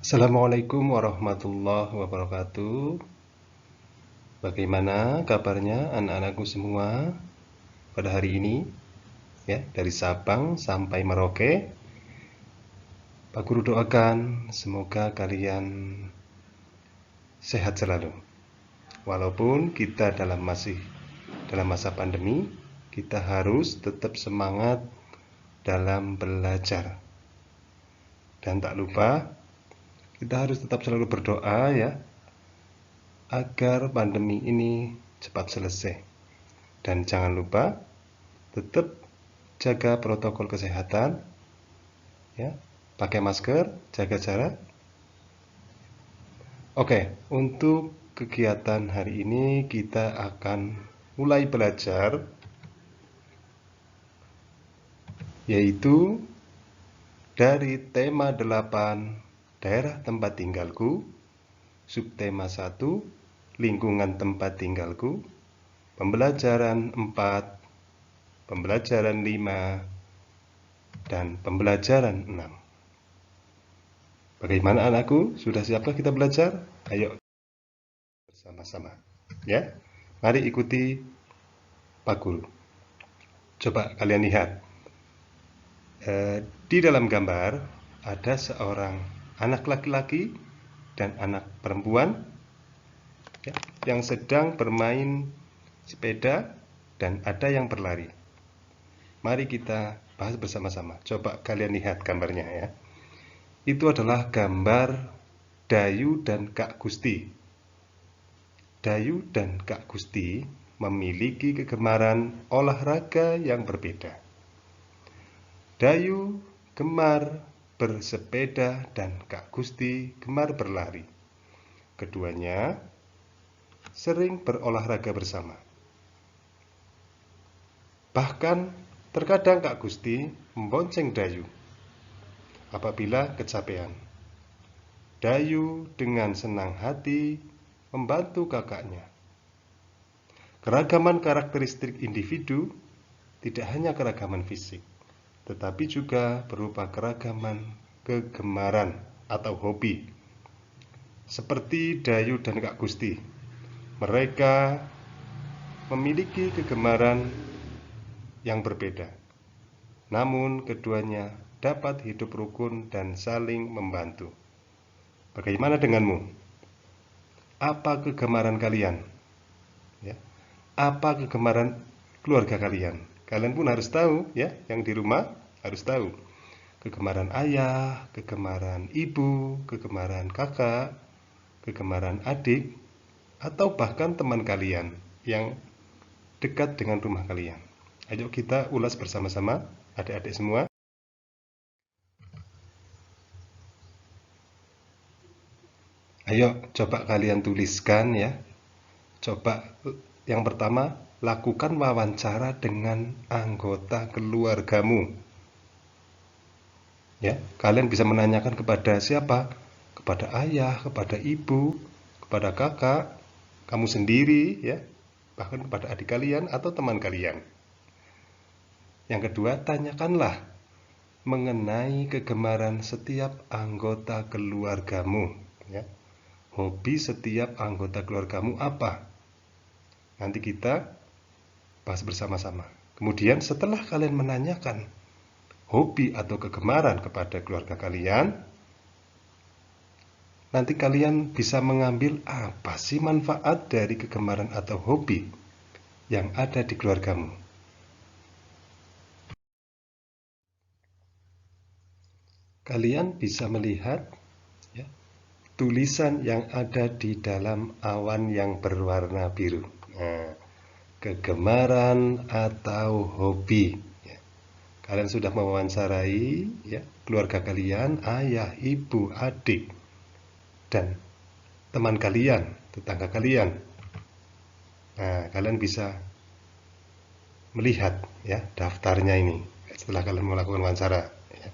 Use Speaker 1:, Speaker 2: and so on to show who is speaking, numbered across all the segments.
Speaker 1: Assalamualaikum warahmatullahi wabarakatuh. Bagaimana kabarnya anak-anakku semua pada hari ini? Ya, dari Sabang sampai Merauke. Pak Guru doakan semoga kalian sehat selalu. Walaupun kita masih dalam masa pandemi, kita harus tetap semangat dalam belajar. Dan tak lupa, kita harus tetap selalu berdoa ya, agar pandemi ini cepat selesai. Dan jangan lupa tetap jaga protokol kesehatan ya, pakai masker, jaga jarak. Oke, untuk kegiatan hari ini kita akan mulai belajar, yaitu dari tema 8 daerah tempat tinggalku, subtema 1 lingkungan tempat tinggalku, pembelajaran 4, pembelajaran 5, dan pembelajaran 6. Bagaimana anakku? Sudah siapkah kita belajar? Ayo bersama-sama ya. Mari ikuti Pak Guru. Coba kalian lihat. Di dalam gambar ada seorang anak laki-laki dan anak perempuan ya, yang sedang bermain sepeda dan ada yang berlari. Mari kita bahas bersama-sama. Coba kalian lihat gambarnya ya. Itu adalah gambar Dayu dan Kak Gusti. Dayu dan Kak Gusti memiliki kegemaran olahraga yang berbeda. Dayu gemar bersepeda dan Kak Gusti gemar berlari. Keduanya sering berolahraga bersama. Bahkan terkadang Kak Gusti membonceng Dayu apabila kecapean. Dayu dengan senang hati membantu kakaknya. Keragaman karakteristik individu tidak hanya keragaman fisik, tetapi juga berupa keragaman kegemaran atau hobi. Seperti Dayu dan Kak Gusti, mereka memiliki kegemaran yang berbeda. Namun keduanya dapat hidup rukun dan saling membantu. Bagaimana denganmu? Apa kegemaran kalian? Ya. Apa kegemaran keluarga kalian? Kalian pun harus tahu ya, yang di rumah harus tahu. Kegemaran ayah, kegemaran ibu, kegemaran kakak, kegemaran adik, atau bahkan teman kalian yang dekat dengan rumah kalian. Ayo kita ulas bersama-sama, adik-adik semua. Ayo coba kalian tuliskan ya. Coba yang pertama, lakukan wawancara dengan anggota keluargamu. Ya, kalian bisa menanyakan kepada siapa? Kepada ayah, kepada ibu, kepada kakak, kamu sendiri ya, bahkan kepada adik kalian atau teman kalian. Yang kedua, tanyakanlah mengenai kegemaran setiap anggota keluargamu ya. Hobi setiap anggota keluargamu apa? Nanti kita bahas bersama-sama. Kemudian setelah kalian menanyakan hobi atau kegemaran kepada keluarga kalian, nanti kalian bisa mengambil apa sih manfaat dari kegemaran atau hobi yang ada di keluargamu. Kalian bisa melihat ya, tulisan yang ada di dalam awan yang berwarna biru. Nah, kegemaran atau hobi. Ya. Kalian sudah mewawancarai ya, keluarga kalian, ayah, ibu, adik, dan teman kalian, tetangga kalian. Nah, kalian bisa melihat ya daftarnya ini setelah kalian melakukan wawancara. Ya.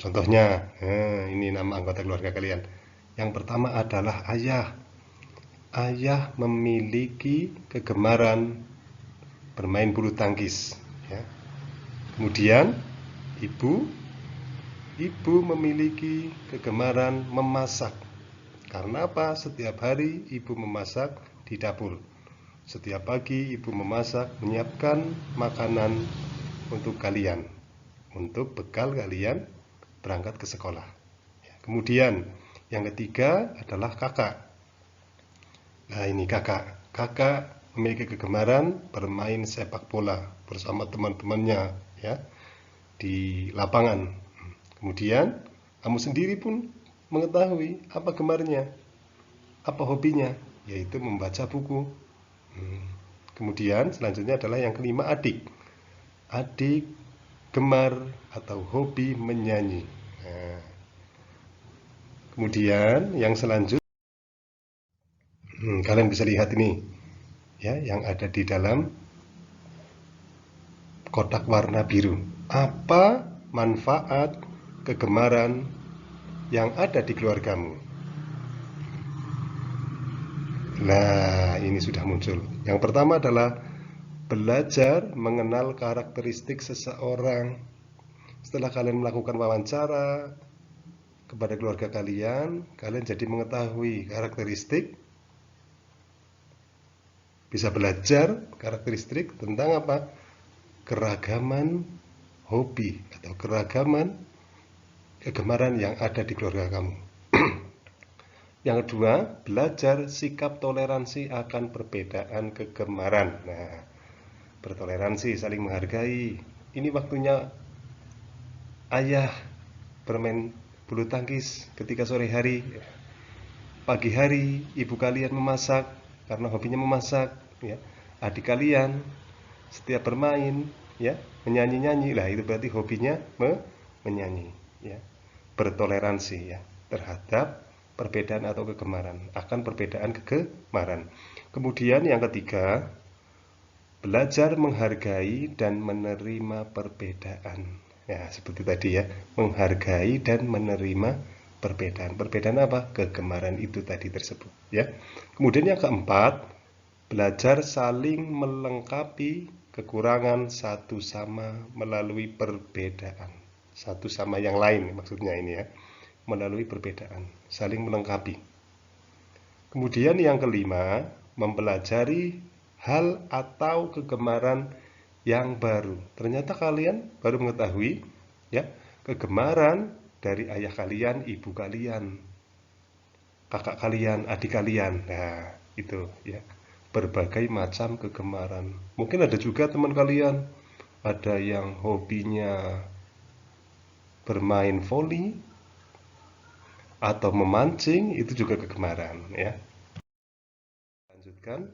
Speaker 1: Contohnya, ini nama anggota keluarga kalian. Yang pertama adalah ayah. Ayah memiliki kegemaran bermain bulu tangkis. Ya. Kemudian ibu ibu memiliki kegemaran memasak. Karena apa? Setiap hari ibu memasak di dapur. Setiap pagi ibu memasak, menyiapkan makanan untuk kalian, untuk bekal kalian berangkat ke sekolah. Kemudian yang ketiga adalah kakak. Nah, ini kakak. Kakak memiliki kegemaran bermain sepak bola bersama teman-temannya, ya, di lapangan. Kemudian kamu sendiri pun mengetahui apa gemarnya, apa hobinya, yaitu membaca buku. Kemudian selanjutnya adalah yang kelima, adik. Adik gemar atau hobi menyanyi. Nah, kemudian yang selanjutnya, kalian bisa lihat ini, ya, yang ada di dalam kotak warna biru. Apa manfaat kegemaran yang ada di keluargamu? Nah, ini sudah muncul. Yang pertama adalah belajar mengenal karakteristik seseorang. Setelah kalian melakukan wawancara kepada keluarga kalian, kalian jadi mengetahui karakteristik, bisa belajar karakteristik tentang apa? Keragaman hobi atau keragaman kegemaran yang ada di keluarga kamu. Yang kedua, belajar sikap toleransi akan perbedaan kegemaran. Nah, bertoleransi, saling menghargai. Ini waktunya ayah bermain bulu tangkis ketika sore hari. Pagi hari ibu kalian memasak karena hobinya memasak, ya. Adik kalian setiap bermain, ya, menyanyi-nyanyi. Lah, itu berarti hobinya menyanyi, ya. Bertoleransi, ya, terhadap perbedaan atau kegemaran, akan perbedaan kegemaran. Kemudian yang ketiga, belajar menghargai dan menerima perbedaan. Ya, seperti tadi, ya, menghargai dan menerima perbedaan. Perbedaan apa? Kegemaran itu tadi tersebut, ya. Kemudian yang keempat, belajar saling melengkapi kekurangan satu sama melalui perbedaan. Satu sama yang lain maksudnya ini, ya. Melalui perbedaan, saling melengkapi. Kemudian yang kelima, mempelajari hal atau kegemaran yang baru. Ternyata kalian baru mengetahui, ya, kegemaran dari ayah kalian, ibu kalian, kakak kalian, adik kalian. Nah, itu, ya, berbagai macam kegemaran. Mungkin ada juga teman kalian, ada yang hobinya bermain voli atau memancing, itu juga kegemaran, ya. Lanjutkan.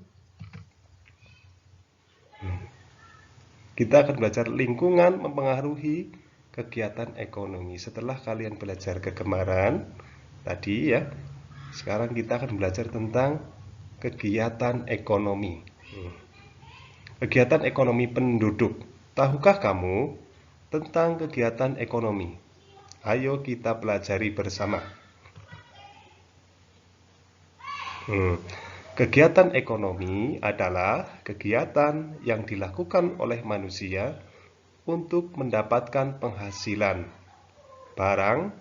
Speaker 1: Kita akan belajar lingkungan mempengaruhi kegiatan ekonomi. Setelah kalian belajar kegemaran tadi, ya, sekarang kita akan belajar tentang kegiatan ekonomi. Kegiatan ekonomi penduduk. Tahukah kamu tentang kegiatan ekonomi? Ayo kita pelajari bersama. Kegiatan ekonomi adalah kegiatan yang dilakukan oleh manusia untuk mendapatkan penghasilan, barang,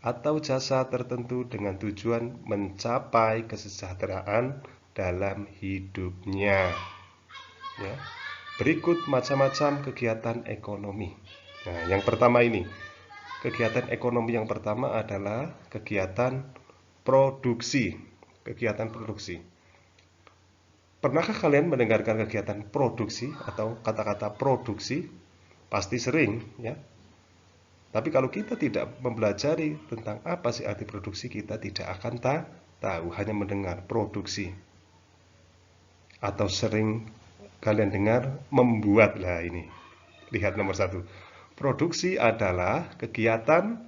Speaker 1: atau jasa tertentu dengan tujuan mencapai kesejahteraan dalam hidupnya. Ya. Berikut macam-macam kegiatan ekonomi. Nah, yang pertama ini, kegiatan ekonomi yang pertama adalah kegiatan produksi. Kegiatan produksi. Pernahkah kalian mendengarkan kegiatan produksi atau kata-kata produksi? Pasti sering, ya. Tapi kalau kita tidak mempelajari tentang apa sih arti produksi, kita tidak akan tahu, hanya mendengar produksi. Atau sering kalian dengar membuat. Lah, ini. Lihat nomor 1. Produksi adalah kegiatan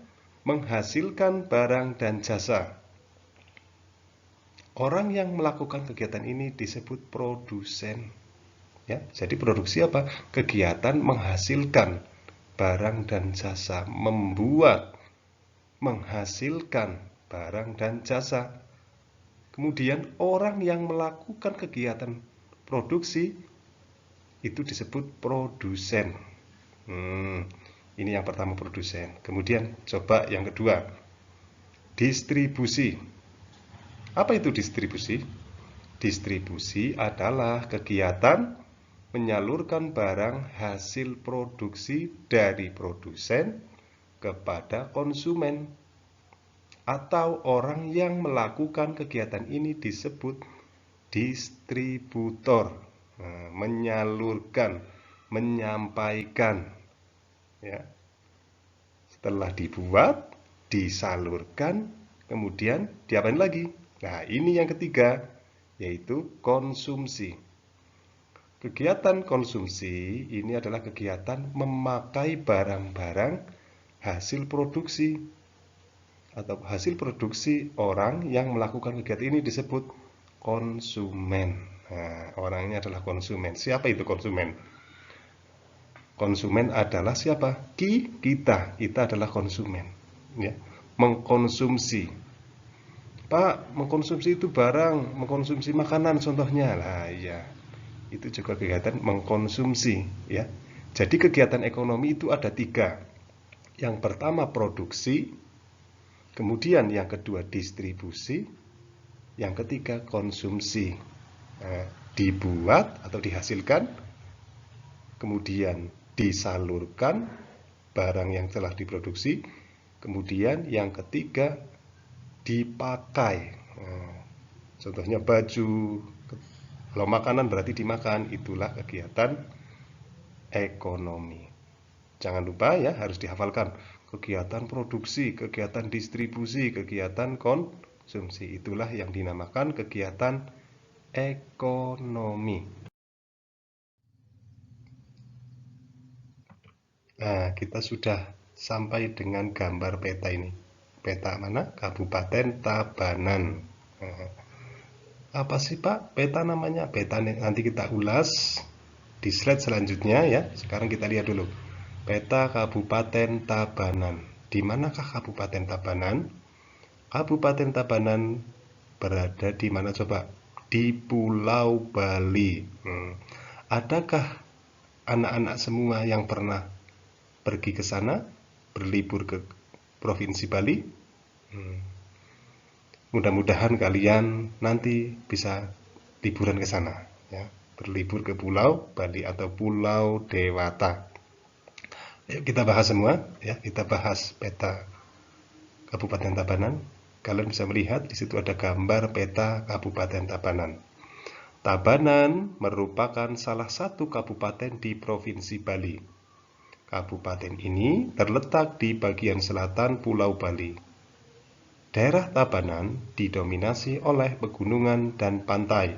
Speaker 1: menghasilkan barang dan jasa. Orang yang melakukan kegiatan ini disebut produsen. Ya, jadi produksi apa? Kegiatan menghasilkan barang dan jasa, membuat, menghasilkan barang dan jasa. Kemudian orang yang melakukan kegiatan produksi itu disebut produsen. Ini yang pertama, produsen. Kemudian coba yang kedua, distribusi. Apa itu distribusi? Distribusi adalah kegiatan menyalurkan barang hasil produksi dari produsen kepada konsumen, atau orang yang melakukan kegiatan ini disebut distributor. Nah, menyalurkan, menyampaikan, ya. Setelah dibuat, disalurkan, kemudian diapain lagi? Nah, ini yang ketiga, yaitu konsumsi. Kegiatan konsumsi ini adalah kegiatan memakai barang-barang hasil produksi atau hasil produksi orang yang melakukan kegiatan ini disebut konsumen. Nah, orang ini adalah konsumen. Siapa itu konsumen? Konsumen adalah siapa? Kita. Kita adalah konsumen. Ya. Mengkonsumsi. Pak, mengkonsumsi itu barang, mengkonsumsi makanan contohnya. Lah, iya. Itu juga kegiatan mengkonsumsi, ya. Jadi kegiatan ekonomi itu ada 3. Yang pertama produksi, kemudian yang kedua distribusi, yang ketiga konsumsi. Nah, dibuat atau dihasilkan, kemudian disalurkan barang yang telah diproduksi, kemudian yang ketiga dipakai. Nah, contohnya baju. Kalau makanan berarti dimakan, itulah kegiatan ekonomi. Jangan lupa ya, harus dihafalkan. Kegiatan produksi, kegiatan distribusi, kegiatan konsumsi. Itulah yang dinamakan kegiatan ekonomi. Nah, kita sudah sampai dengan gambar peta ini. Peta mana? Kabupaten Tabanan. Nah, apa sih Pak peta namanya? Peta nanti kita ulas di slide selanjutnya ya. Sekarang kita lihat dulu. Peta Kabupaten Tabanan. Di manakah Kabupaten Tabanan? Kabupaten Tabanan berada di mana coba? Di Pulau Bali. Adakah anak-anak semua yang pernah pergi ke sana, berlibur ke Provinsi Bali? Mudah-mudahan kalian nanti bisa liburan ke sana, ya, berlibur ke Pulau Bali atau Pulau Dewata. Yuk kita bahas semua, ya, kita bahas peta Kabupaten Tabanan. Kalian bisa melihat di situ ada gambar peta Kabupaten Tabanan. Tabanan merupakan salah satu kabupaten di Provinsi Bali. Kabupaten ini terletak di bagian selatan Pulau Bali. Daerah Tabanan didominasi oleh pegunungan dan pantai.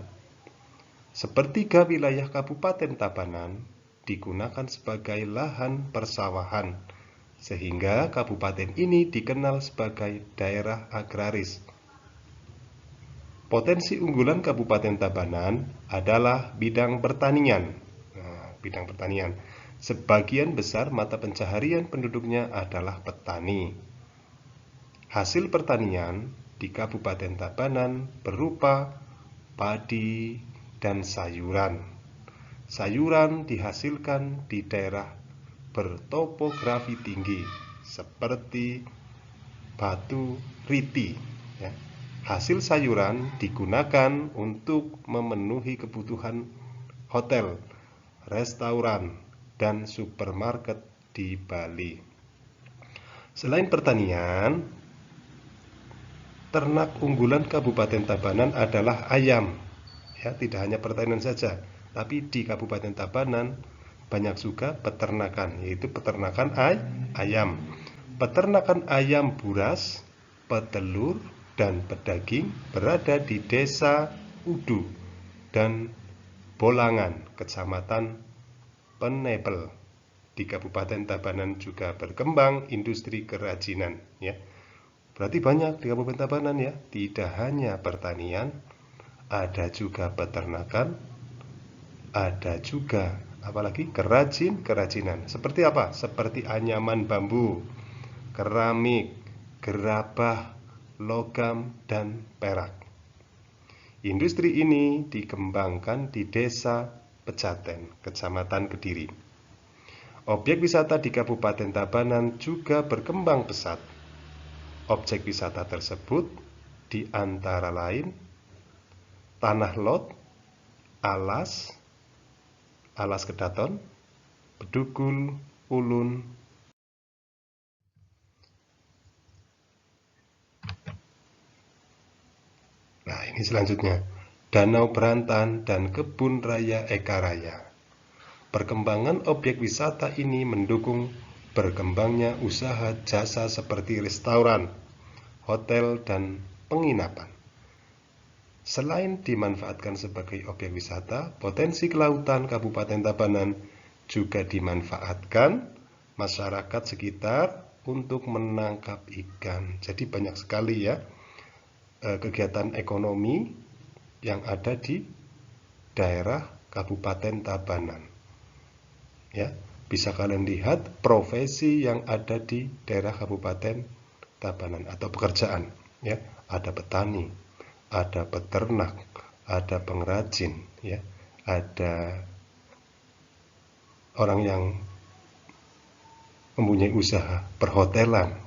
Speaker 1: Sepertiga wilayah Kabupaten Tabanan digunakan sebagai lahan persawahan, sehingga kabupaten ini dikenal sebagai daerah agraris. Potensi unggulan Kabupaten Tabanan adalah bidang pertanian. Bidang pertanian. Sebagian besar mata pencaharian penduduknya adalah petani. Hasil pertanian di Kabupaten Tabanan berupa padi dan sayuran. Sayuran dihasilkan di daerah bertopografi tinggi seperti Batu Riti. Ya. Hasil sayuran digunakan untuk memenuhi kebutuhan hotel, restoran, dan supermarket di Bali. Selain pertanian, ternak unggulan Kabupaten Tabanan adalah ayam. Ya, tidak hanya pertanian saja, tapi di Kabupaten Tabanan banyak juga peternakan, yaitu peternakan ayam. Peternakan ayam buras, petelur, dan pedaging berada di Desa Udu dan Bolangan, Kecamatan Penebel. Di Kabupaten Tabanan juga berkembang industri kerajinan, ya. Berarti banyak di Kabupaten Tabanan, ya. Tidak hanya pertanian, ada juga peternakan, ada juga apalagi kerajinan. Seperti apa? Seperti anyaman bambu, keramik, gerabah, logam, dan perak. Industri ini dikembangkan di Desa Pejaten, Kecamatan Kediri. Objek wisata di Kabupaten Tabanan juga berkembang pesat. Objek wisata tersebut di antara lain Tanah Lot, Alas, Alas Kedaton, Bedugul, Ulun. Nah, ini selanjutnya. Danau Berantan dan Kebun Raya Eka Raya. Perkembangan objek wisata ini mendukung berkembangnya usaha jasa seperti restoran, hotel, dan penginapan. Selain dimanfaatkan sebagai objek wisata, potensi kelautan Kabupaten Tabanan juga dimanfaatkan masyarakat sekitar untuk menangkap ikan. Jadi banyak sekali ya kegiatan ekonomi yang ada di daerah Kabupaten Tabanan. Ya, bisa kalian lihat profesi yang ada di daerah Kabupaten Tabanan atau pekerjaan. Ya, ada petani, ada peternak, ada pengrajin, ya, ada orang yang mempunyai usaha perhotelan.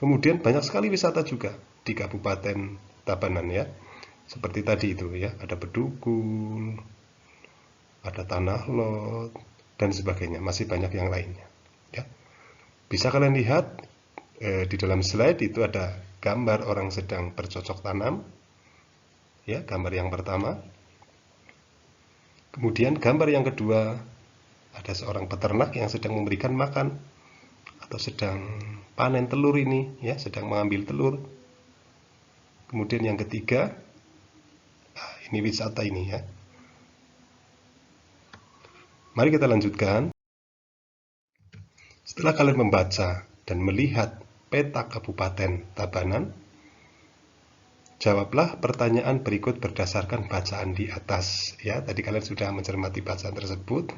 Speaker 1: Kemudian banyak sekali wisata juga di Kabupaten Tabanan ya. Seperti tadi itu ya, ada Bedugul, ada Tanah Lot dan sebagainya, masih banyak yang lainnya ya. Bisa kalian lihat di dalam slide itu ada gambar orang sedang bercocok tanam. Ya, gambar yang pertama. Kemudian gambar yang kedua, ada seorang peternak yang sedang memberikan makan atau sedang panen telur ini, ya, sedang mengambil telur. Kemudian yang ketiga, ini wisata ini ya. Mari kita lanjutkan. Setelah kalian membaca dan melihat peta Kabupaten Tabanan, jawablah pertanyaan berikut berdasarkan bacaan di atas. Ya, tadi kalian sudah mencermati bacaan tersebut.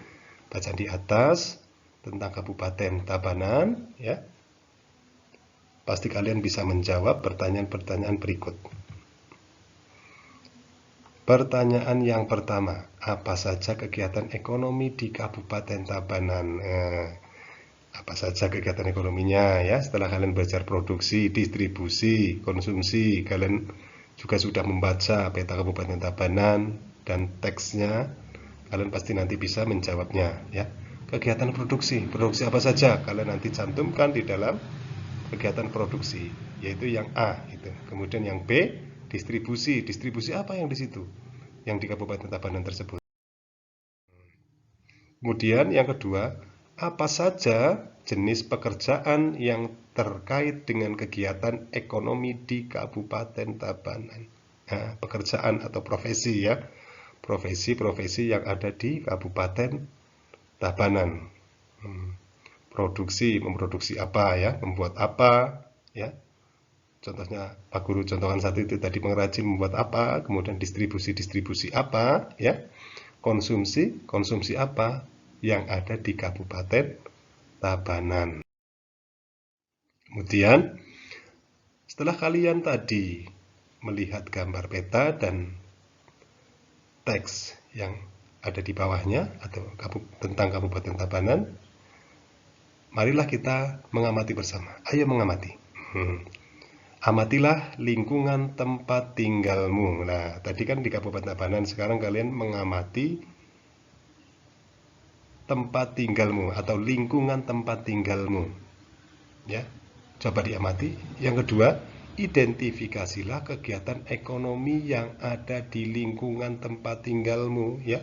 Speaker 1: Bacaan di atas tentang Kabupaten Tabanan, ya. Pasti kalian bisa menjawab pertanyaan-pertanyaan berikut. Pertanyaan yang pertama, apa saja kegiatan ekonomi di Kabupaten Tabanan? Apa saja kegiatan ekonominya ya? Setelah kalian belajar produksi, distribusi, konsumsi, kalian juga sudah membaca peta Kabupaten Tabanan dan teksnya, kalian pasti nanti bisa menjawabnya ya. Kegiatan produksi apa saja? Kalian nanti cantumkan di dalam kegiatan produksi, yaitu yang A itu. Kemudian yang B, distribusi apa yang di situ, yang di Kabupaten Tabanan tersebut. Kemudian yang kedua, apa saja jenis pekerjaan yang terkait dengan kegiatan ekonomi di Kabupaten Tabanan. Nah, pekerjaan atau profesi ya, profesi-profesi yang ada di Kabupaten Tabanan. Memproduksi apa ya, membuat apa ya. Contohnya Pak Guru contohkan satu itu tadi, pengrajin membuat apa, kemudian distribusi apa ya, konsumsi apa yang ada di Kabupaten Tabanan. Kemudian setelah kalian tadi melihat gambar peta dan teks yang ada di bawahnya atau tentang Kabupaten Tabanan, marilah kita mengamati bersama. Ayo mengamati. Amatilah lingkungan tempat tinggalmu. Nah, tadi kan di Kabupaten Tabanan, sekarang kalian mengamati tempat tinggalmu atau lingkungan tempat tinggalmu. Ya, coba diamati. Yang kedua, identifikasilah kegiatan ekonomi yang ada di lingkungan tempat tinggalmu. Ya,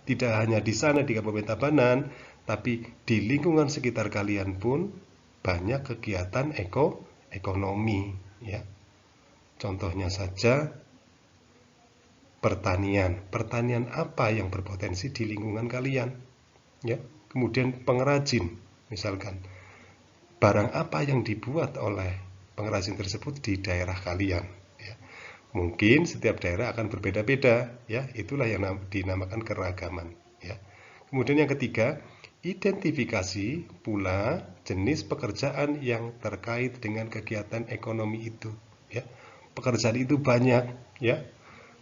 Speaker 1: tidak hanya di sana di Kabupaten Tabanan, tapi di lingkungan sekitar kalian pun banyak kegiatan ekonomi. Ya, contohnya saja pertanian apa yang berpotensi di lingkungan kalian ya. Kemudian pengrajin, misalkan barang apa yang dibuat oleh pengrajin tersebut di daerah kalian ya. Mungkin setiap daerah akan berbeda-beda ya, itulah yang dinamakan keragaman ya. Kemudian yang ketiga, identifikasi pula jenis pekerjaan yang terkait dengan kegiatan ekonomi itu ya. Pekerjaan itu banyak ya,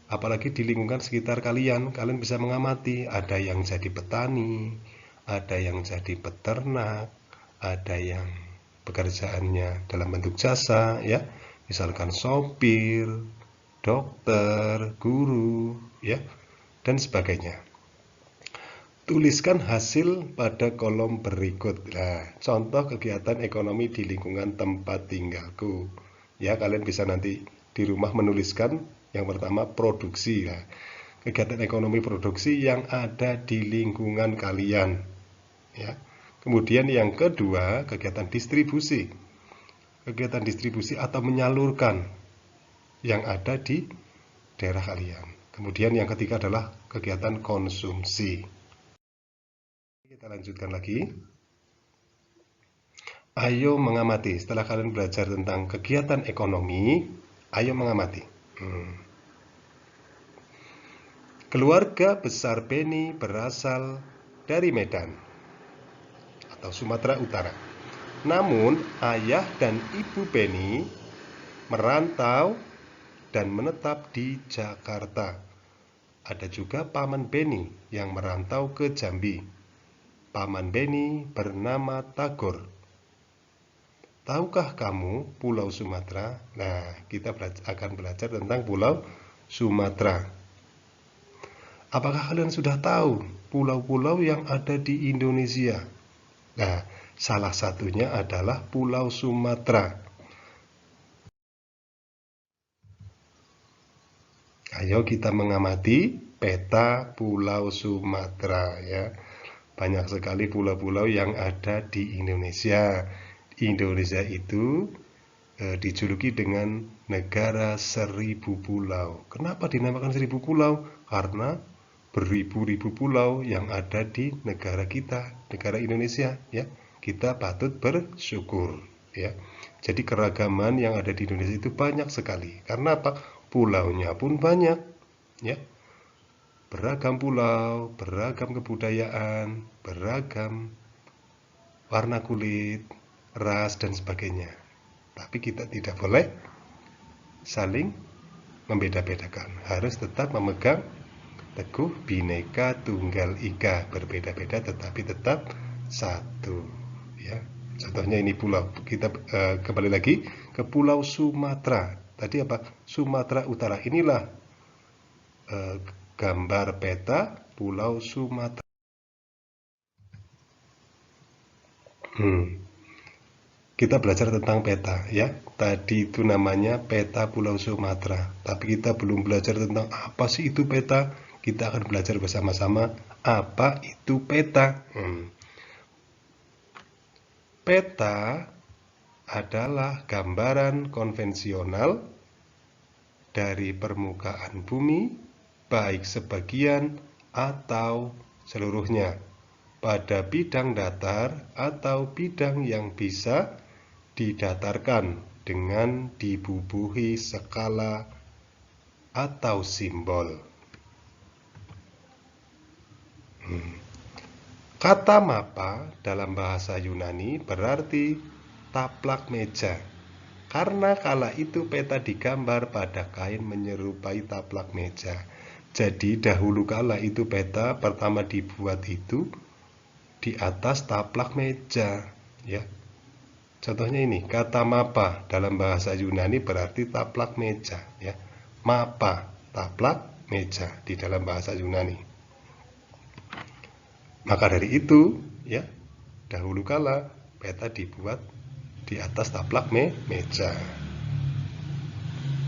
Speaker 1: apalagi di lingkungan sekitar kalian bisa mengamati, ada yang jadi petani, ada yang jadi peternak, ada yang pekerjaannya dalam bentuk jasa, ya, misalkan sopir, dokter, guru, ya, dan sebagainya. Tuliskan hasil pada kolom berikut. Nah, contoh kegiatan ekonomi di lingkungan tempat tinggalku. Ya, kalian bisa nanti di rumah menuliskan yang pertama produksi. Nah, kegiatan ekonomi produksi yang ada di lingkungan kalian. Ya. Kemudian yang kedua, kegiatan distribusi. Kegiatan distribusi atau menyalurkan yang ada di daerah kalian. Kemudian yang ketiga adalah kegiatan konsumsi. Kita lanjutkan lagi. Ayo mengamati. Setelah kalian belajar tentang kegiatan ekonomi, ayo mengamati. Keluarga besar Beni berasal dari Medan atau Sumatera Utara. Namun, ayah dan ibu Beni merantau dan menetap di Jakarta. Ada juga paman Beni yang merantau ke Jambi. Paman Beni bernama Tagor. Tahukah kamu Pulau Sumatera? Nah, kita akan belajar tentang Pulau Sumatera. Apakah kalian sudah tahu pulau-pulau yang ada di Indonesia? Nah, salah satunya adalah Pulau Sumatera. Ayo kita mengamati peta Pulau Sumatera, ya. Banyak sekali pulau-pulau yang ada di Indonesia. Indonesia itu dijuluki dengan negara 1000 pulau. Kenapa dinamakan 1000 pulau? Karena beribu-ribu pulau yang ada di negara kita, negara Indonesia, ya. Kita patut bersyukur, ya. Jadi keragaman yang ada di Indonesia itu banyak sekali. Karena apa? Pulaunya pun banyak, ya. Beragam pulau, beragam kebudayaan, beragam warna kulit, ras, dan sebagainya. Tapi kita tidak boleh saling membeda-bedakan. Harus tetap memegang teguh Bhinneka Tunggal Ika. Berbeda-beda tetapi tetap satu. Ya. Contohnya ini pulau. Kita kembali lagi ke Pulau Sumatera. Tadi apa? Sumatera Utara. Inilah gambar peta Pulau Sumatera. Kita belajar tentang peta, ya. Tadi itu namanya peta Pulau Sumatera. Tapi kita belum belajar tentang apa sih itu peta. Kita akan belajar bersama-sama apa itu peta. Peta adalah gambaran konvensional dari permukaan bumi, baik sebagian atau seluruhnya, pada bidang datar atau bidang yang bisa didatarkan dengan dibubuhi skala atau simbol. Kata mapa dalam bahasa Yunani berarti taplak meja. Karena kala itu peta digambar pada kain menyerupai taplak meja. Jadi dahulu kala itu peta pertama dibuat itu di atas taplak meja, ya. Contohnya ini, kata mapa dalam bahasa Yunani berarti taplak meja, ya. Mapa, taplak meja di dalam bahasa Yunani. Maka dari itu, ya, dahulu kala peta dibuat di atas taplak meja.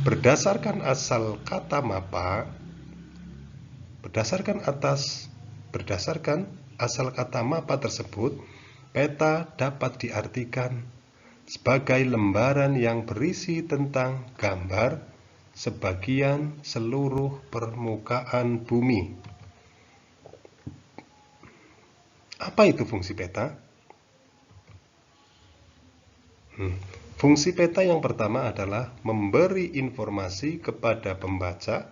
Speaker 1: Berdasarkan asal kata mapa, berdasarkan asal kata mapa tersebut, peta dapat diartikan sebagai lembaran yang berisi tentang gambar sebagian seluruh permukaan bumi. Apa itu fungsi peta? Fungsi peta yang pertama adalah memberi informasi kepada pembaca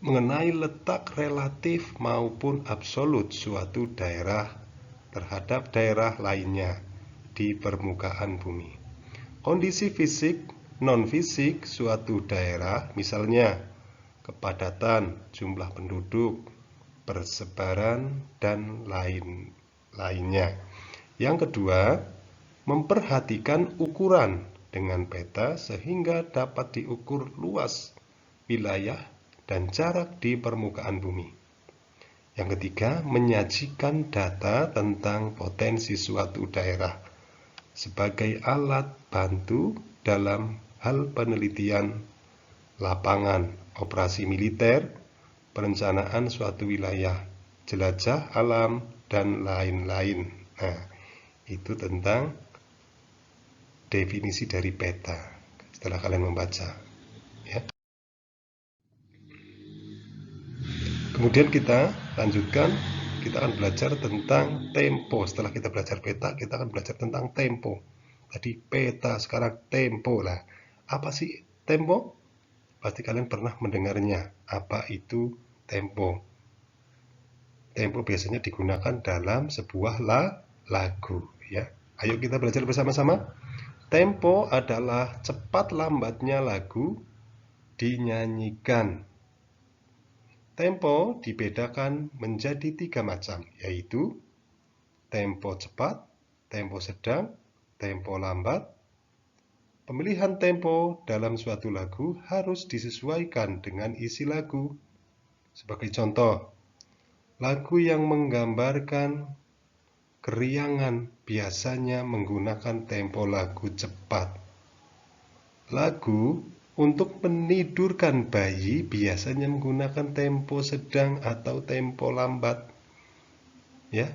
Speaker 1: mengenai letak relatif maupun absolut suatu daerah terhadap daerah lainnya di permukaan bumi. Kondisi fisik, non-fisik suatu daerah, misalnya kepadatan jumlah penduduk, persebaran, dan lain-lainnya. Yang kedua, memperhatikan ukuran dengan peta sehingga dapat diukur luas wilayah dan jarak di permukaan bumi. Yang ketiga, menyajikan data tentang potensi suatu daerah sebagai alat bantu dalam hal penelitian lapangan, operasi militer, perencanaan suatu wilayah, jelajah alam, dan lain-lain. Nah, itu tentang definisi dari peta setelah kalian membaca, ya. Kemudian kita lanjutkan, kita akan belajar tentang tempo. Setelah kita belajar peta, kita akan belajar tentang tempo. Tadi peta, sekarang tempo. Lah, apa sih tempo? Pasti kalian pernah mendengarnya. Apa itu tempo? Tempo biasanya digunakan dalam sebuah lagu, ya. Ayo kita belajar bersama-sama. Tempo adalah cepat lambatnya lagu dinyanyikan. Tempo dibedakan menjadi 3 macam, yaitu tempo cepat, tempo sedang, tempo lambat. Pemilihan tempo dalam suatu lagu harus disesuaikan dengan isi lagu. Sebagai contoh, lagu yang menggambarkan keriangan biasanya menggunakan tempo lagu cepat. Lagu untuk menidurkan bayi biasanya menggunakan tempo sedang atau tempo lambat, ya,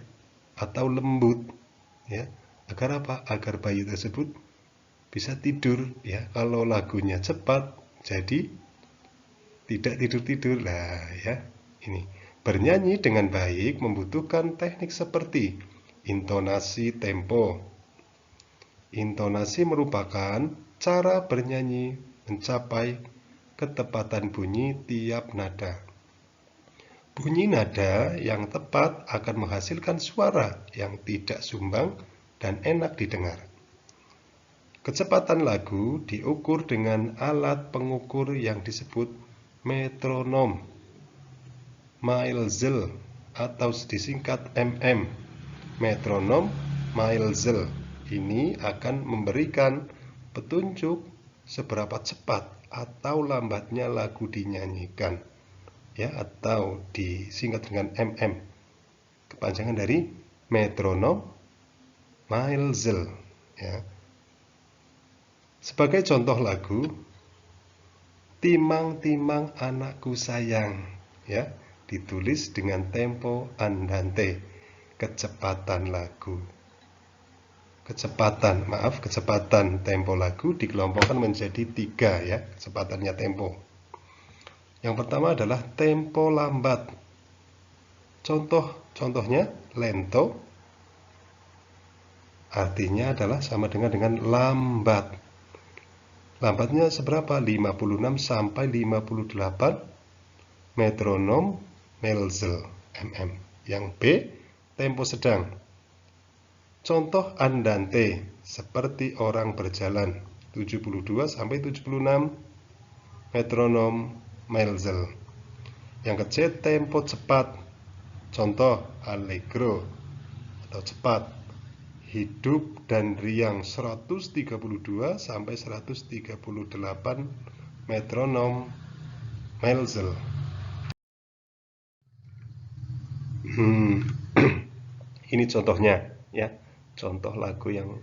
Speaker 1: atau lembut, ya. Agar apa? Agar bayi tersebut bisa tidur, ya. Kalau lagunya cepat, jadi tidak tidur-tidur. Lah, ya. Ini bernyanyi dengan baik membutuhkan teknik seperti intonasi tempo. Intonasi merupakan cara bernyanyi mencapai ketepatan bunyi tiap nada. Bunyi nada yang tepat akan menghasilkan suara yang tidak sumbang dan enak didengar. Kecepatan lagu diukur dengan alat pengukur yang disebut metronom, Maelzel, atau disingkat mm. Metronom Maelzel ini akan memberikan petunjuk seberapa cepat atau lambatnya lagu dinyanyikan, ya, atau disingkat dengan mm, kepanjangan dari metronom Maelzel, ya. Sebagai contoh lagu Timang-timang anakku sayang, ya, ditulis dengan tempo andante, kecepatan lagu. Kecepatan tempo lagu dikelompokkan menjadi 3, ya, kecepatannya tempo. Yang pertama adalah tempo lambat. Contohnya lento, artinya adalah sama dengan lambat. Lambatnya seberapa? 56 sampai 58 metronom Maelzel mm. Yang B, tempo sedang. Contoh andante, seperti orang berjalan, 72 sampai 76 metronom Maelzel. Yang kecil tempo cepat. Contoh allegro atau cepat, hidup dan riang, 132 sampai 138 metronom Maelzel. Ini contohnya, ya. Contoh lagu yang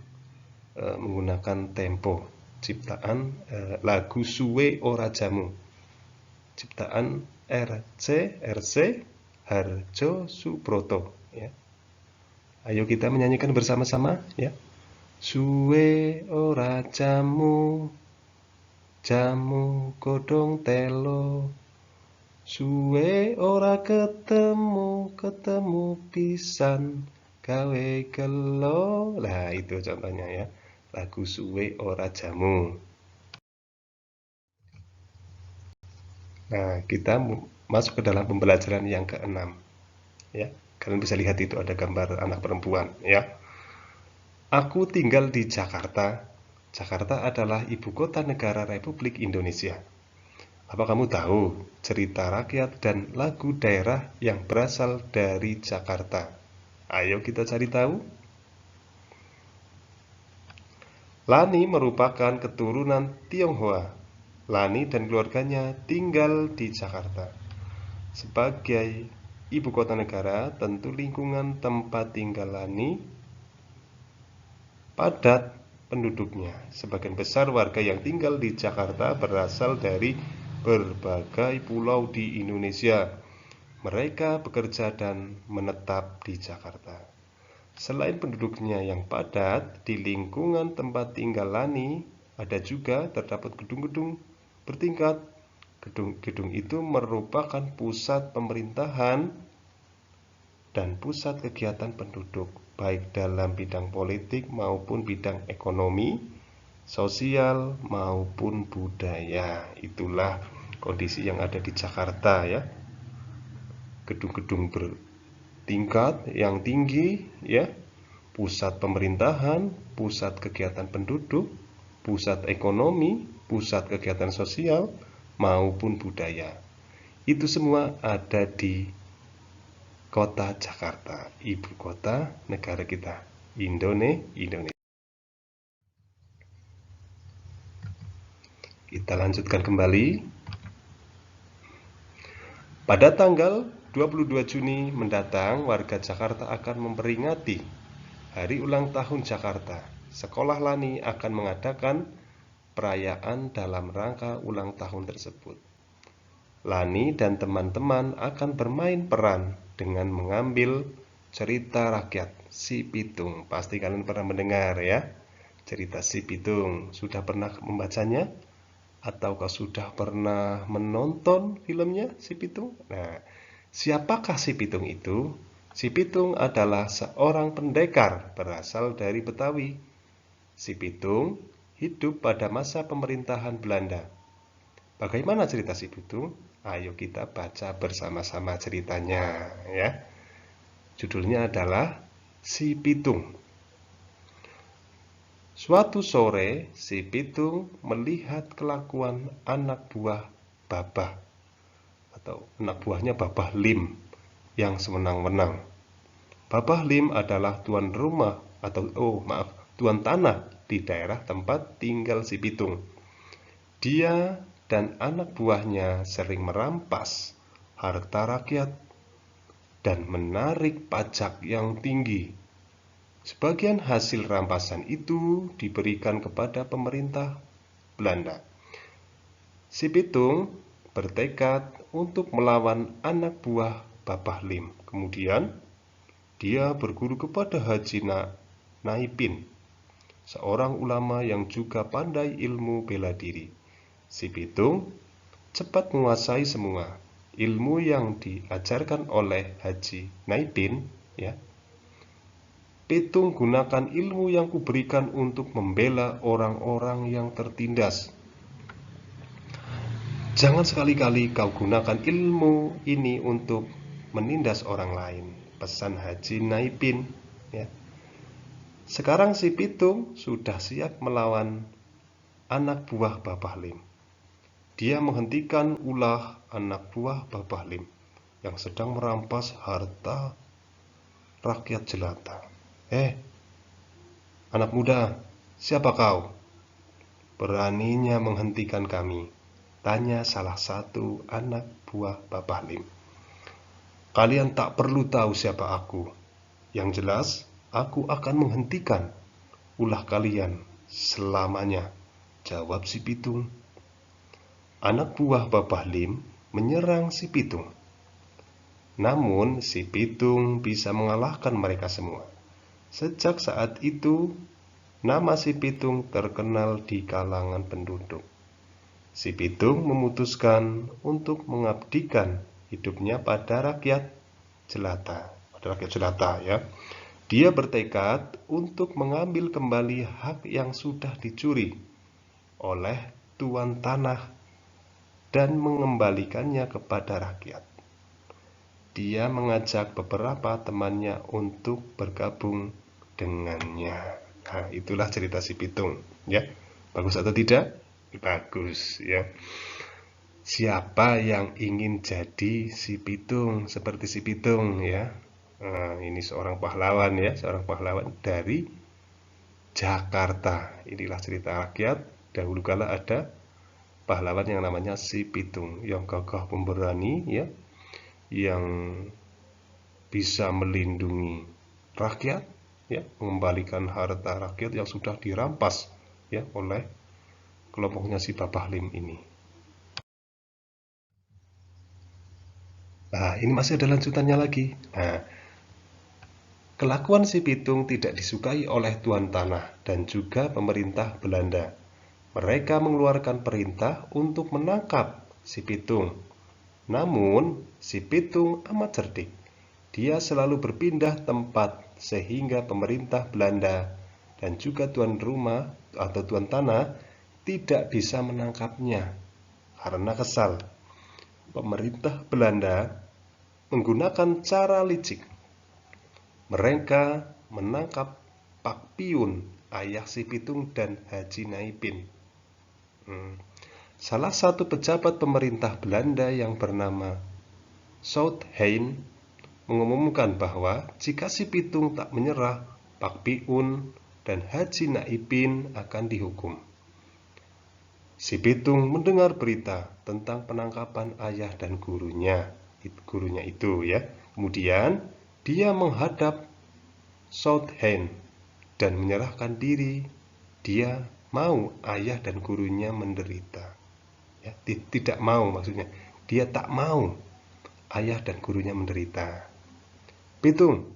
Speaker 1: menggunakan tempo, ciptaan lagu Suwe Ora Jamu, ciptaan RC Harjo Subroto, ya. Ayo kita menyanyikan bersama-sama, ya. Suwe ora jamu, jamu godhong telo, suwe ora ketemu pisan gawe gelo. Lah, itu contohnya, ya, lagu Suwe Ora Jamu. Nah, kita masuk ke dalam pembelajaran yang ke-6, ya. Kalian bisa lihat itu ada gambar anak perempuan, ya. Aku tinggal di Jakarta. Jakarta adalah ibu kota negara Republik Indonesia. Apa kamu tahu cerita rakyat dan lagu daerah yang berasal dari Jakarta? Ayo kita cari tahu. Lani merupakan keturunan Tionghoa. Lani dan keluarganya tinggal di Jakarta. Sebagai ibu kota negara, tentu lingkungan tempat tinggal Lani padat penduduknya. Sebagian besar warga yang tinggal di Jakarta berasal dari berbagai pulau di Indonesia. Mereka bekerja dan menetap di Jakarta. Selain penduduknya yang padat, di lingkungan tempat tinggal Lani ada juga terdapat gedung-gedung bertingkat. Gedung-gedung itu merupakan pusat pemerintahan dan pusat kegiatan penduduk, baik dalam bidang politik maupun bidang ekonomi, sosial maupun budaya. Itulah kondisi yang ada di Jakarta ya. Gedung-gedung bertingkat yang tinggi ya, pusat pemerintahan, pusat kegiatan penduduk, pusat ekonomi, pusat kegiatan sosial maupun budaya. Itu semua ada di kota Jakarta, ibu kota negara kita, Indonesia. Kita lanjutkan kembali. Pada tanggal 22 Juni mendatang, warga Jakarta akan memperingati Hari Ulang Tahun Jakarta. Sekolah Lani akan mengadakan perayaan dalam rangka ulang tahun tersebut. Lani dan teman-teman akan bermain peran dengan mengambil cerita rakyat Si Pitung. Pasti kalian pernah mendengar ya, cerita Si Pitung. Sudah pernah membacanya? Ataukah sudah pernah menonton filmnya Si Pitung? Nah, siapakah Si Pitung itu? Si Pitung adalah seorang pendekar berasal dari Betawi. Si Pitung hidup pada masa pemerintahan Belanda. Bagaimana cerita Si Pitung? Ayo kita baca bersama-sama ceritanya ya. Judulnya adalah Si Pitung. Suatu sore, Si Pitung melihat kelakuan anak buah Babah atau anak buahnya Babah Lim yang sewenang-wenang. Babah Lim adalah tuan rumah atau tuan tanah di daerah tempat tinggal Si Pitung. Dia dan anak buahnya sering merampas harta rakyat dan menarik pajak yang tinggi. Sebagian hasil rampasan itu diberikan kepada pemerintah Belanda. Si Pitung bertekad untuk melawan anak buah Babah Lim. Kemudian dia berguru kepada Haji Naipin, seorang ulama yang juga pandai ilmu bela diri. Si Pitung cepat menguasai semua ilmu yang diajarkan oleh Haji Naipin ya. Pitung gunakan ilmu yang kuberikan untuk membela orang-orang yang tertindas. Jangan sekali-kali kau gunakan ilmu ini untuk menindas orang lain, pesan Haji Naipin ya. Sekarang Si Pitung sudah siap melawan anak buah Babah Lim. Dia menghentikan ulah anak buah Babah Lim yang sedang merampas harta rakyat jelata. Anak muda, siapa kau? Beraninya menghentikan kami, tanya salah satu anak buah Babah Lim. Kalian tak perlu tahu siapa aku. Yang jelas, aku akan menghentikan ulah kalian selamanya, jawab Si Pitung. Anak buah Babah Lim menyerang Si Pitung. Namun Si Pitung bisa mengalahkan mereka semua. Sejak saat itu, nama Si Pitung terkenal di kalangan penduduk. Si Pitung memutuskan untuk mengabdikan hidupnya pada rakyat jelata. Ya. Dia bertekad untuk mengambil kembali hak yang sudah dicuri oleh tuan tanah dan mengembalikannya kepada rakyat. Dia mengajak beberapa temannya untuk bergabung dengannya. Nah, itulah cerita Si Pitung, ya. Bagus atau tidak? Bagus, ya. Siapa yang ingin jadi si Pitung, seperti si Pitung ya? Nah, ini seorang pahlawan ya, seorang pahlawan dari Jakarta. Inilah cerita rakyat. Dahulu kala ada pahlawan yang namanya si Pitung, yang gagah pemberani ya, yang bisa melindungi rakyat ya, mengembalikan harta rakyat yang sudah dirampas ya oleh kelompoknya si Babah Lim ini. Nah, ini masih ada lanjutannya lagi. Nah, kelakuan si Pitung tidak disukai oleh tuan tanah dan juga pemerintah Belanda. Mereka mengeluarkan perintah untuk menangkap si Pitung. Namun, si Pitung amat cerdik. Dia selalu berpindah tempat sehingga pemerintah Belanda dan juga tuan rumah atau tuan tanah tidak bisa menangkapnya. Karena kesal, pemerintah Belanda menggunakan cara licik. Mereka menangkap Pak Piun, ayah si Pitung, dan Haji Naipin. Salah satu pejabat pemerintah Belanda yang bernama Southain mengumumkan bahwa jika si Pitung tak menyerah, Pak Piun dan Haji Naipin akan dihukum. Si Pitung mendengar berita tentang penangkapan ayah dan gurunya itu ya. Kemudian dia menghadap Southain dan menyerahkan diri. Dia mau ayah dan gurunya menderita. Ya, tidak mau maksudnya. Dia tak mau ayah dan gurunya menderita. Pitung,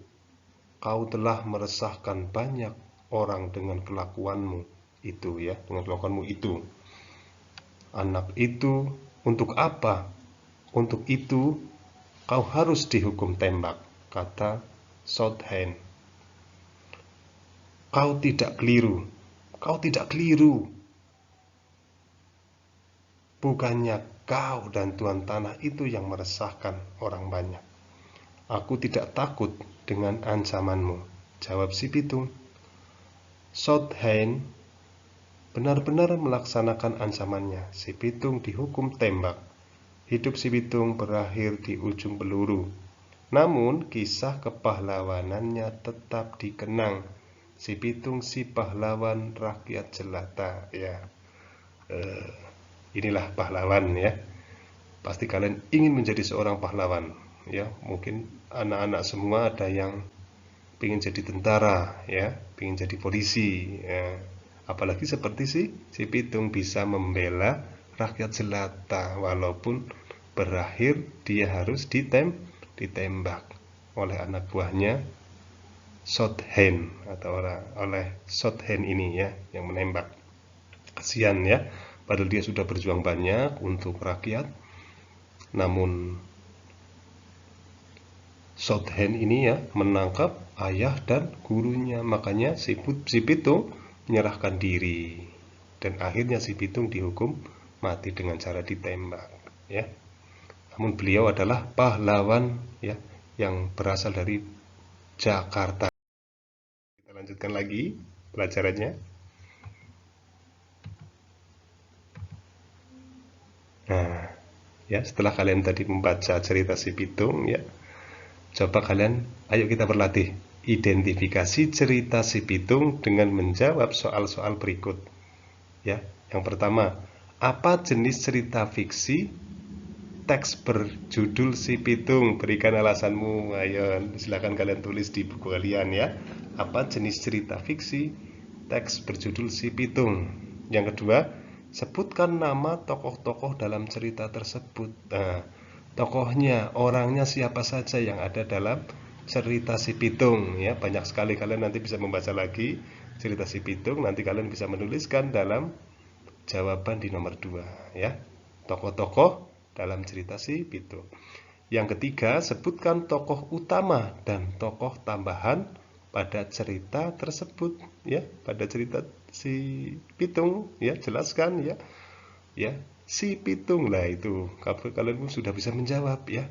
Speaker 1: kau telah meresahkan banyak orang dengan kelakuanmu itu ya, dengan kelakuanmu itu. Anak itu untuk apa? Untuk itu kau harus dihukum tembak, kata Southain. Kau tidak keliru. Kau tidak keliru. Bukannya kau dan tuan tanah itu yang meresahkan orang banyak. Aku tidak takut dengan ancamanmu, jawab si Pitung. Southain benar-benar melaksanakan ancamannya. Si Pitung dihukum tembak. Hidup si Pitung berakhir di ujung peluru. Namun kisah kepahlawanannya tetap dikenang. Si Pitung si pahlawan rakyat jelata ya. Inilah pahlawan ya. Pasti kalian ingin menjadi seorang pahlawan ya. Mungkin anak-anak semua ada yang ingin jadi tentara ya, ingin jadi polisi ya. Apalagi seperti si Pitung bisa membela rakyat jelata walaupun berakhir dia harus ditembak oleh anak buahnya Southain atau oleh Southain ini ya, yang menembak. Kasihan ya, padahal dia sudah berjuang banyak untuk rakyat, namun Southain ini ya menangkap ayah dan gurunya. Makanya si Pitung menyerahkan diri dan akhirnya si Pitung dihukum mati dengan cara ditembak ya. Namun beliau adalah pahlawan ya, yang berasal dari Jakarta. Kita lanjutkan lagi pelajarannya. Nah, ya setelah kalian tadi membaca cerita si Pitung ya, coba kalian, ayo kita berlatih identifikasi cerita si Pitung dengan menjawab soal-soal berikut. Ya, yang pertama, apa jenis cerita fiksi teks berjudul si Pitung? Berikan alasanmu. Ayo, silakan kalian tulis di buku kalian ya. Apa jenis cerita fiksi teks berjudul si Pitung? Yang kedua, sebutkan nama tokoh-tokoh dalam cerita tersebut. Nah, tokohnya, orangnya siapa saja yang ada dalam cerita si Pitung ya. Banyak sekali, kalian nanti bisa membaca lagi cerita si Pitung. Nanti kalian bisa menuliskan dalam jawaban di nomor 2 ya. Tokoh-tokoh dalam cerita si Pitung. Yang ketiga, sebutkan tokoh utama dan tokoh tambahan pada cerita tersebut ya, pada cerita si Pitung ya, jelaskan ya. Ya, si Pitung lah itu. Kalian sudah bisa menjawab ya.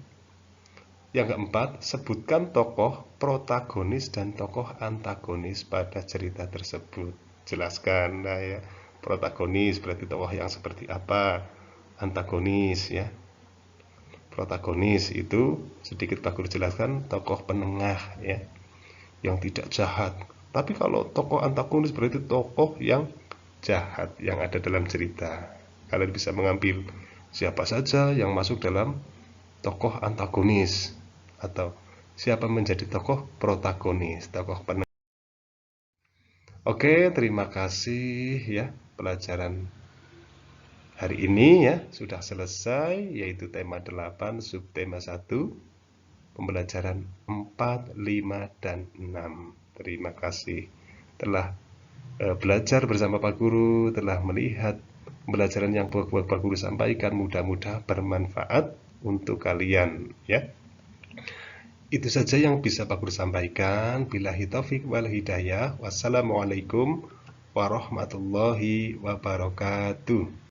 Speaker 1: Yang keempat, sebutkan tokoh protagonis dan tokoh antagonis pada cerita tersebut. Jelaskan nah ya. Protagonis berarti tokoh yang seperti apa. antagonis ya. Protagonis itu sedikit Pak Guru jelaskan tokoh penengah ya, yang tidak jahat. Tapi kalau tokoh antagonis berarti tokoh yang jahat yang ada dalam cerita. Kalian bisa mengambil siapa saja yang masuk dalam tokoh antagonis atau siapa menjadi tokoh protagonis, tokoh penengah. Oke, terima kasih ya. Pelajaran hari ini ya sudah selesai, yaitu tema 8, subtema 1, pembelajaran 4, 5, dan 6. Terima kasih telah belajar bersama Pak Guru, telah melihat pembelajaran yang Pak Guru sampaikan. Mudah-mudahan bermanfaat untuk kalian ya. Itu saja yang bisa Pak Guru sampaikan. Billahi taufik wal hidayah. Wassalamualaikum warahmatullahi wabarakatuh.